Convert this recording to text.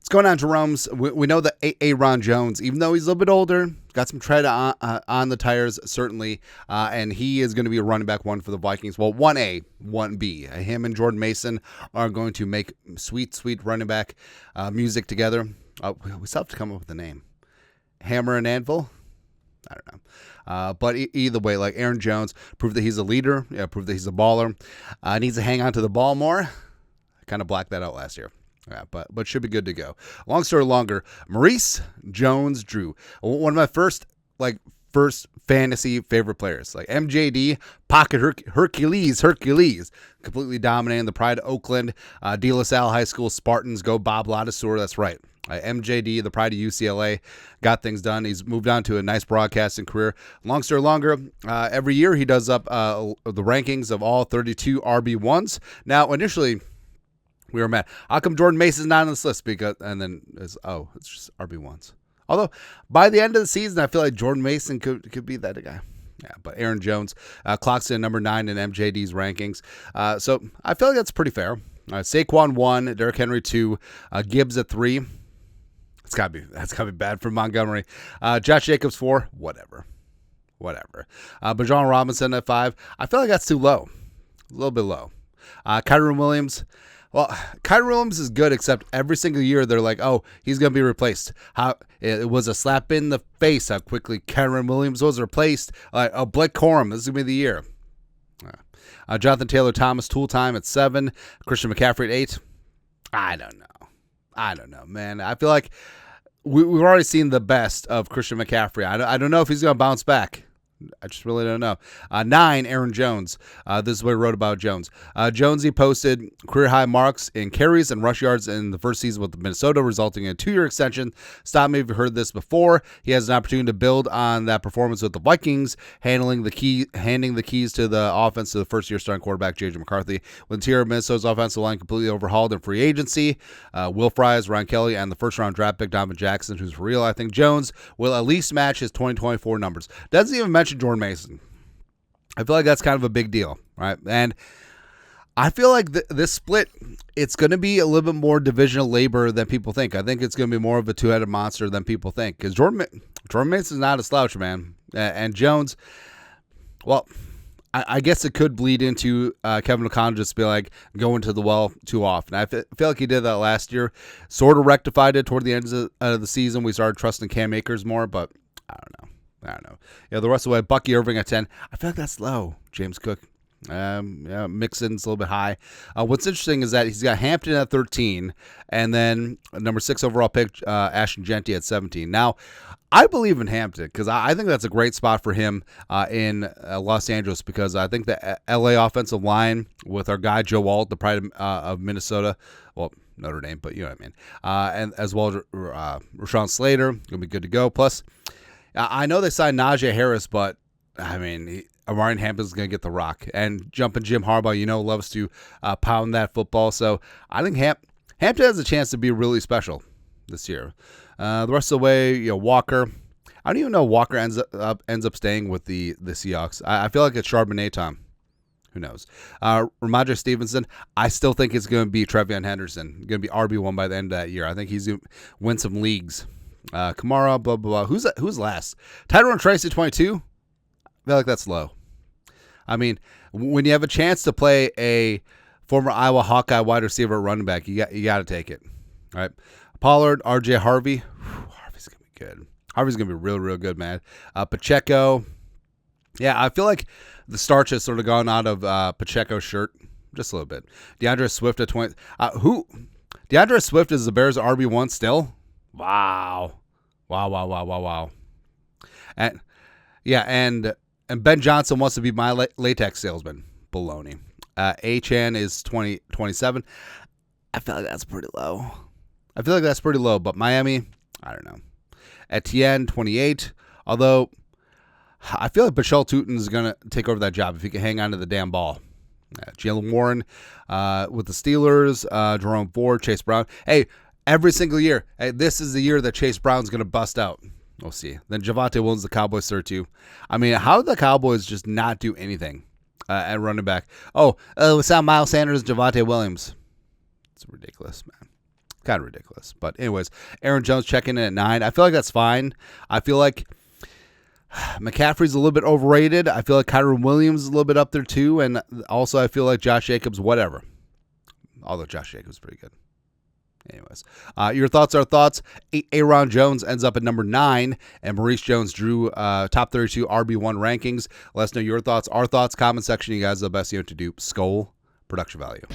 What's going on, Jerome's? We know that Aaron Jones, even though he's a little bit older, got some tread on the tires, certainly, and he is going to be a running back one for the Vikings. Well, 1A, 1B. Him and Jordan Mason are going to make sweet, sweet running back music together. We still have to come up with a name. Hammer and Anvil? I don't know. But either way, like Aaron Jones, proved that he's a leader, proved that he's a baller. Needs to hang on to the ball more. I kind of blacked that out last year. Yeah, but should be good to go. Long story longer, Maurice Jones-Drew, one of my first fantasy favorite players. Like MJD, pocket Hercules, completely dominating the pride of Oakland. De La Salle High School Spartans, go Bob Ladouceur, that's right. MJD, the pride of UCLA, got things done. He's moved on to a nice broadcasting career. Long story longer, every year he does up the rankings of all 32 RB1s. Now, initially, we were mad. How come Jordan Mason's not on this list? It's just RB1s. Although, by the end of the season, I feel like Jordan Mason could be that guy. Yeah, but Aaron Jones clocks in number 9 in MJD's rankings. So I feel like that's pretty fair. Saquon 1, Derrick Henry 2, Gibbs at 3. That's gotta be bad for Montgomery. Josh Jacobs 4, whatever. Bijan Robinson at 5. I feel like that's too low. A little bit low. Kyren Williams. Well, Kyren Williams is good, except every single year they're like, oh, he's going to be replaced. It was a slap in the face how quickly Kyren Williams was replaced. Blake Corum, this is going to be the year. Jonathan Taylor-Thomas, tool time at 7. Christian McCaffrey at 8. I don't know, man. I feel like we've already seen the best of Christian McCaffrey. I don't know if he's going to bounce back. I just really don't know. 9, Aaron Jones. This is what he wrote about Jones. Jonesy posted career-high marks in carries and rush yards in the first season with Minnesota, resulting in a 2-year extension. Stop me if you've heard this before. He has an opportunity to build on that performance with the Vikings, handing the keys to the offense to the first-year starting quarterback, J.J. McCarthy. With the interior of Minnesota's offensive line completely overhauled in free agency, Will Fries, Ryan Kelly, and the first-round draft pick, Donovan Jackson, who's for real, I think Jones will at least match his 2024 numbers. Doesn't even mention Jordan Mason. I feel like that's kind of a big deal, right? And I feel like this split, it's going to be a little bit more divisional labor than people think. I think it's going to be more of a two-headed monster than people think, because Jordan Mason's not a slouch, man. And Jones, well, I guess it could bleed into Kevin O'Connell just be like going to the well too often. I feel like he did that last year, sort of rectified it toward the end of the season. We started trusting Cam Akers more, but I don't know. The rest of the way, Bucky Irving at 10. I feel like that's low. James Cook. Mixon's a little bit high. What's interesting is that he's got Hampton at 13, and then number 6 overall pick, Ashton Genty at 17. Now, I believe in Hampton because I think that's a great spot for him in Los Angeles, because I think the LA offensive line with our guy Joe Alt, the pride of Minnesota, well, Notre Dame, but you know what I mean, and as well as Rashawn Slater, going to be good to go. Plus, I know they signed Najee Harris, but, I mean, Amarian Hampton's going to get the rock. And jumping Jim Harbaugh, loves to pound that football. So I think Hampton has a chance to be really special this year. The rest of the way, Walker. I don't even know if Walker ends up staying with the Seahawks. I feel like it's Charbonnet time. Who knows? Ramondre Stevenson, I still think it's going to be Trevion Henderson. Going to be RB1 by the end of that year. I think he's going to win some leagues. Kamara, blah, blah, blah. Who's last? Tyrone Tracy, 22? I feel like that's low. I mean, when you have a chance to play a former Iowa Hawkeye wide receiver at running back, you got to take it. All right. Pollard, RJ Harvey. Harvey's going to be good. Harvey's going to be real, real good, man. Pacheco. Yeah, I feel like the starch has sort of gone out of Pacheco's shirt just a little bit. DeAndre Swift at 20. DeAndre Swift is the Bears' RB1 still? Wow. And Ben Johnson wants to be my latex salesman. Baloney. Achan is 27. I feel like that's pretty low. But Miami, I don't know. Etienne, 28. Although, I feel like Bashal Tutin is going to take over that job if he can hang on to the damn ball. Jalen Warren with the Steelers. Jerome Ford, Chase Brown. Hey, every single year, this is the year that Chase Brown's going to bust out. We'll see. Then Javonte Williams, the Cowboys, 32. I mean, how did the Cowboys just not do anything at running back? We saw Miles Sanders, Javonte Williams. It's ridiculous, man. Kind of ridiculous. But anyways, Aaron Jones checking in at 9. I feel like that's fine. I feel like McCaffrey's a little bit overrated. I feel like Kyron Williams is a little bit up there too. And also I feel like Josh Jacobs, whatever. Although Josh Jacobs is pretty good. Anyways, your thoughts are thoughts. Aaron Jones ends up at number 9, and Maurice Jones drew top 32 RB1 rankings. Let us know your thoughts, our thoughts, comment section. You guys are the best to do. Skol, production value.